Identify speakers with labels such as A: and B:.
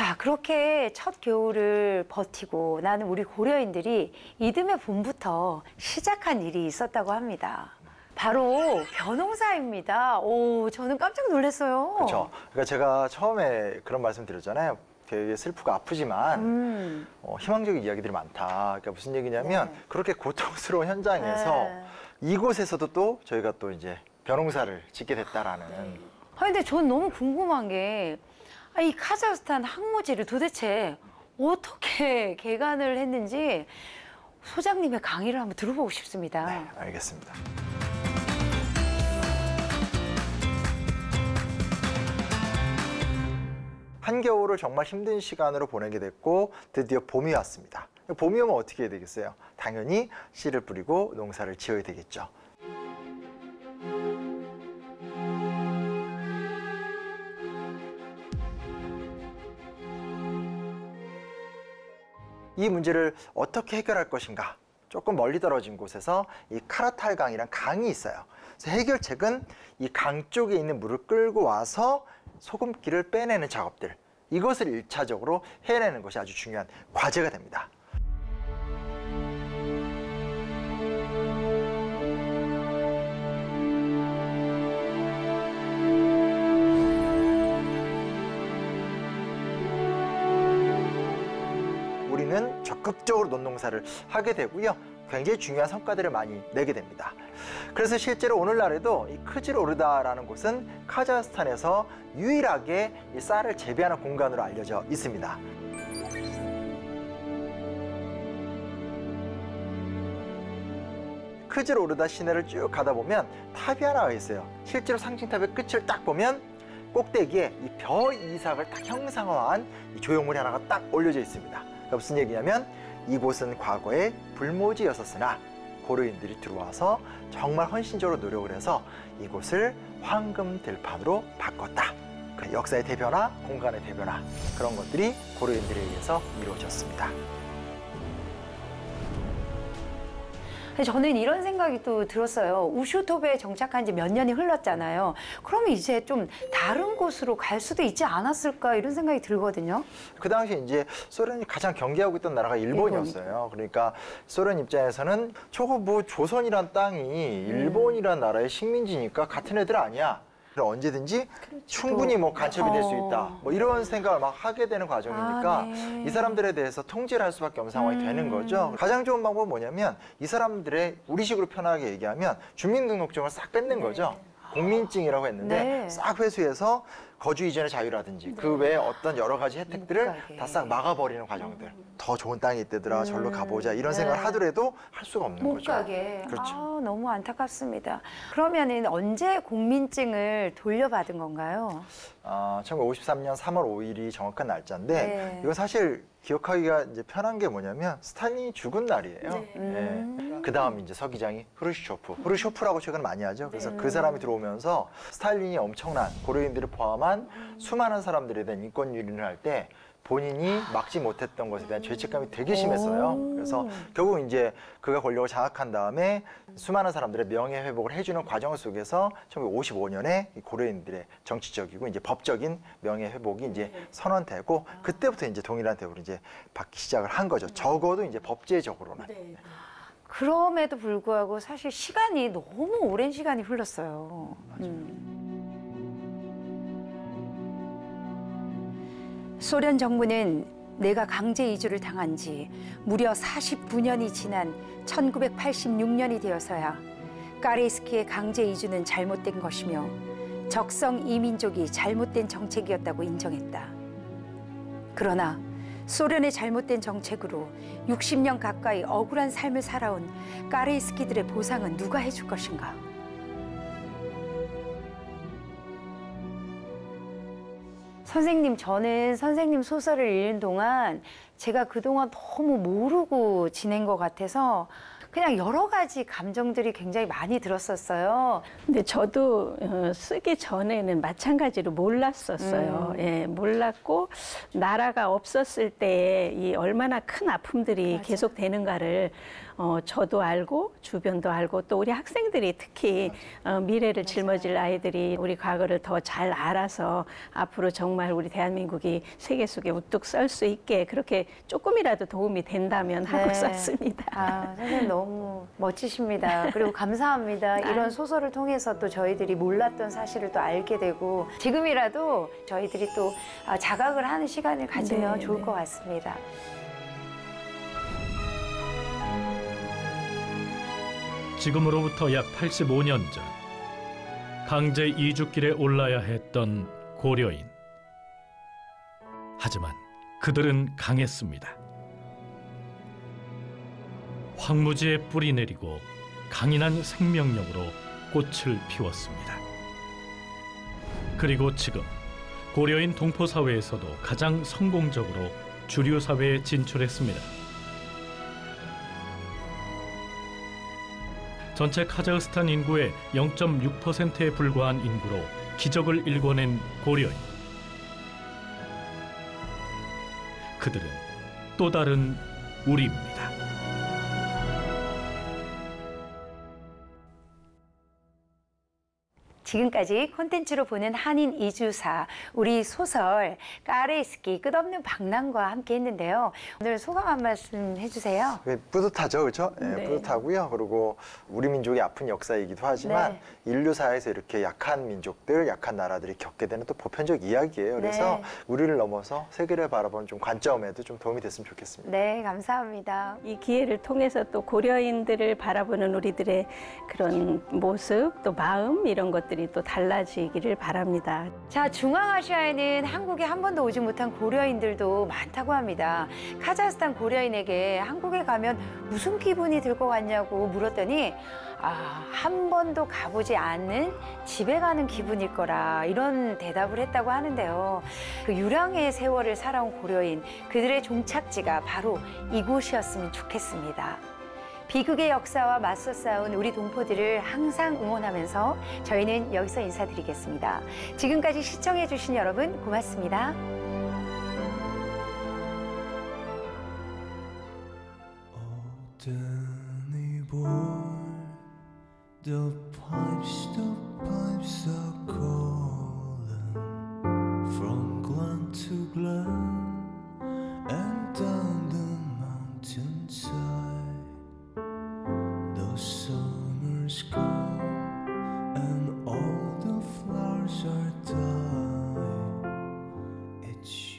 A: 자, 그렇게 첫 겨울을 버티고 나는 우리 고려인들이 이듬해 봄부터 시작한 일이 있었다고 합니다. 바로 벼농사입니다. 오, 저는 깜짝 놀랐어요.
B: 그렇죠. 그러니까 제가 처음에 그런 말씀 드렸잖아요. 되게 슬프고 아프지만 희망적인 이야기들이 많다. 그러니까 무슨 얘기냐면 그렇게 고통스러운 현장에서 이곳에서도 또 저희가 또 이제 벼농사를 짓게 됐다라는.
A: 근데 전 너무 궁금한 게 이 카자흐스탄 항모지를 도대체 어떻게 개간을 했는지 소장님의 강의를 한번 들어보고 싶습니다.
B: 네, 알겠습니다. 한겨울을 정말 힘든 시간으로 보내게 됐고 드디어 봄이 왔습니다. 봄이 오면 어떻게 해야 되겠어요? 당연히 씨를 뿌리고 농사를 지어야 되겠죠. 이 문제를 어떻게 해결할 것인가? 조금 멀리 떨어진 곳에서 이 카라탈강이라는 강이 있어요. 그래서 해결책은 이 강 쪽에 있는 물을 끌고 와서 소금기를 빼내는 작업들, 이것을 1차적으로 해내는 것이 아주 중요한 과제가 됩니다. 우리는 적극적으로 논농사를 하게 되고요. 굉장히 중요한 성과들을 많이 내게 됩니다. 그래서 실제로 오늘날에도 이 크지로르다라는 곳은 카자흐스탄에서 유일하게 이 쌀을 재배하는 공간으로 알려져 있습니다. 크지로르다 시내를 쭉 가다 보면 탑이 하나가 있어요. 실제로 상징탑의 끝을 딱 보면 꼭대기에 이 벼 이삭을 딱 형상화한 이 조형물이 하나가 딱 올려져 있습니다. 그러니까 무슨 얘기냐면 이곳은 과거에 불모지였었으나 고려인들이 들어와서 정말 헌신적으로 노력을 해서 이곳을 황금 들판으로 바꿨다. 그 역사의 대변화, 공간의 대변화, 그런 것들이 고려인들에 의해서 이루어졌습니다.
A: 저는 이런 생각이 또 들었어요. 우슈톱에 정착한 지 몇 년이 흘렀잖아요. 그러면 이제 좀 다른 곳으로 갈 수도 있지 않았을까 이런 생각이 들거든요.
B: 그 당시 이제 소련이 가장 경계하고 있던 나라가 일본이었어요. 그러니까 소련 입장에서는 저거 뭐 조선이란 땅이 일본이란 나라의 식민지니까 같은 애들 아니야. 언제든지 충분히 뭐 간첩이 될 수 있다. 뭐 이런 생각을 막 하게 되는 과정이니까 이 사람들에 대해서 통제를 할 수밖에 없는 상황이 되는 거죠. 가장 좋은 방법은 뭐냐면 이 사람들의 우리식으로 편하게 얘기하면 주민등록증을 싹 뺏는 거죠. 국민증이라고 했는데 싹 회수해서 거주 이전의 자유라든지 그 외에 어떤 여러 가지 혜택들을 다 싹 막아버리는 과정들. 더 좋은 땅이 있대더라. 절로 가보자. 이런 생각을 하더라도 할 수가 없는
A: 못
B: 거죠.
A: 가게.
B: 그렇죠.
A: 너무 안타깝습니다. 그러면은 언제 국민증을 돌려받은 건가요?
B: 1953년 3월 5일이 정확한 날짜인데 이건 사실 기억하기가 이제 편한 게 뭐냐면 스탈린이 죽은 날이에요. 그 다음 이제 서기장이 후르쇼프라고 최근 많이 하죠. 그래서 그 사람이 들어오면서 스탈린이 엄청난 고려인들을 포함한 수많은 사람들에 대한 인권 유린을 할 때 본인이 막지 못했던 것에 대한 죄책감이 되게 심했어요. 그래서 결국 이제 그가 권력을 장악한 다음에 수많은 사람들의 명예 회복을 해주는 과정 속에서 1955년에 고려인들의 정치적이고 이제 법적인 명예 회복이 이제 선언되고 그때부터 이제 동일한 대우로 이제 받기 시작을 한 거죠. 적어도 이제 법제적으로는.
A: 그럼에도 불구하고 사실 시간이 너무 오랜 시간이 흘렀어요. 소련 정부는 내가 강제 이주를 당한 지 무려 49년이 지난 1986년이 되어서야 까레이스키의 강제 이주는 잘못된 것이며 적성 이민족이 잘못된 정책이었다고 인정했다. 그러나 소련의 잘못된 정책으로 60년 가까이 억울한 삶을 살아온 까레이스키들의 보상은 누가 해줄 것인가? 선생님, 저는 선생님 소설을 읽는 동안 제가 그동안 너무 모르고 지낸 것 같아서 그냥 여러 가지 감정들이 굉장히 많이 들었었어요.
C: 근데 저도 쓰기 전에는 마찬가지로 몰랐었어요. 몰랐고 나라가 없었을 때 이 얼마나 큰 아픔들이 계속 되는가를 저도 알고 주변도 알고 또 우리 학생들이 특히 미래를 짊어질 아이들이 우리 과거를 더 잘 알아서 앞으로 정말 우리 대한민국이 세계 속에 우뚝 설 수 있게 그렇게 조금이라도 도움이 된다면 하고 썼습니다.
A: 아, 선생님 너무 멋지십니다. 그리고 감사합니다. 이런 소설을 통해서 또 저희들이 몰랐던 사실을 또 알게 되고 지금이라도 저희들이 또 자각을 하는 시간을 가지면 좋을 것 같습니다.
D: 지금으로부터 약 85년 전 강제 이주길에 올라야 했던 고려인. 하지만 그들은 강했습니다. 황무지에 뿌리 내리고 강인한 생명력으로 꽃을 피웠습니다. 그리고 지금 고려인 동포사회에서도 가장 성공적으로 주류 사회에 진출했습니다. 전체 카자흐스탄 인구의 0.6%에 불과한 인구로 기적을 일궈낸 고려인. 그들은 또 다른 우리입니다.
A: 지금까지 콘텐츠로 보는 한인 이주사, 우리 소설 까레이스키 끝없는 방랑과 함께 했는데요. 오늘 소감 한 말씀 해주세요.
B: 뿌듯하죠, 그렇죠?
C: 네.
B: 뿌듯하고요. 그리고 우리 민족의 아픈 역사이기도 하지만 인류사에서 이렇게 약한 민족들, 약한 나라들이 겪게 되는 또 보편적 이야기예요. 그래서 우리를 넘어서 세계를 바라보는 좀 관점에도 좀 도움이 됐으면 좋겠습니다.
A: 네, 감사합니다.
C: 이 기회를 통해서 또 고려인들을 바라보는 우리들의 그런 모습 또 마음 이런 것들이 또 달라지기를 바랍니다.
A: 자, 중앙아시아에는 한국에 한 번도 오지 못한 고려인들도 많다고 합니다. 카자흐스탄 고려인에게 한국에 가면 무슨 기분이 들 것 같냐고 물었더니 한 번도 가보지 않은 집에 가는 기분일 거라 이런 대답을 했다고 하는데요. 그 유랑의 세월을 살아온 고려인, 그들의 종착지가 바로 이곳이었으면 좋겠습니다. 비극의 역사와 맞서 싸운 우리 동포들을 항상 응원하면서 저희는 여기서 인사드리겠습니다. 지금까지 시청해주신 여러분 고맙습니다.
E: The pipes are calling from glen to glen and down the mountainside. The summer's gone and all the flowers are dying. It's